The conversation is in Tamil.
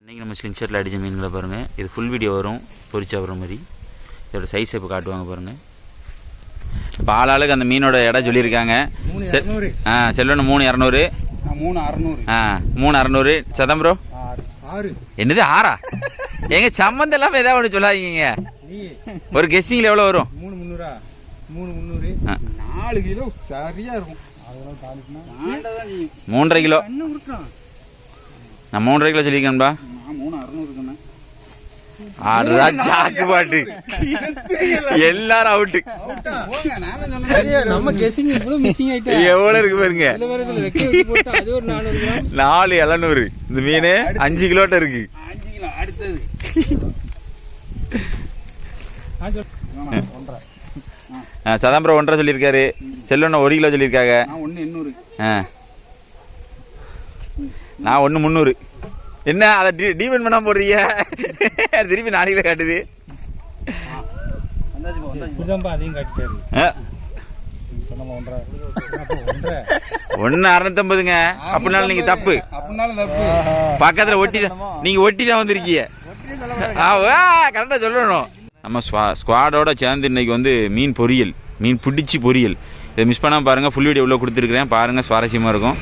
இன்றைக்கி நம்ம ஸ்லிங்ஷாட்டில் அடித்த மீன்களை பாருங்கள். இது ஃபுல் வீடியோ வரும் பொரிச்சு ஆகிற மாதிரி. இதோட சைஸை இப்போ காட்டுவாங்க பாருங்கள். இப்போ ஆளாளுக்கு அந்த மீனோட இடம் சொல்லியிருக்காங்க. செல்வன் 3200, 3600. சதம் ப்ரோ என்னது 6? எங்க சம்மந்தம் இல்லாமல் ஏதாவது ஒன்று சொல்லாதீங்க. ஒரு கெஸ்டிங்கில் எவ்வளோ வரும்? 300 4 கிலோ சரியா இருக்கும். 3.5 கிலோ. நான் 3.5 கிலோ சொல்லியிருக்கேன்பா. 3600 அதுதான் சாக்கு பாட்டு. எல்லாரும் அவுட்டு. நம்ம கெஸிங் இவ்வளவு மிஸ்ஸிங் ஆயிட்டா எவ்வளவு இருக்கு பாருங்க. 4.700. இந்த மீன் 5 கிலோட்ட இருக்கு. 5 கிலோ. அடுத்தது சதாம்பரம் 1.5 சொல்லியிருக்காரு. செல்வன் 1 கிலோ சொல்லியிருக்காங்க. நான் 1.300. என்ன அதை டீவன் பண்ணாம போடுறீங்க? திருப்பி 4 கிலோ காட்டுது. 1.650ங்க. அப்படின்னாலும் நீங்க தப்பு. பக்கத்துல ஒட்டி நீங்க ஒட்டி தான் வந்திருக்கீங்க. கரெக்டா சொல்லணும். நம்ம ஸ்குவாடோட சேர்ந்து இன்னைக்கு வந்து மீன் பொரியல், மீன் பிடிச்சி பொரியல். இதை மிஸ் பண்ணாமல் பாருங்கள். ஃபுல் வீடியோ உள்ள கொடுத்துருக்குறேன் பாருங்கள், சுவாரஸ்யமாக இருக்கும்.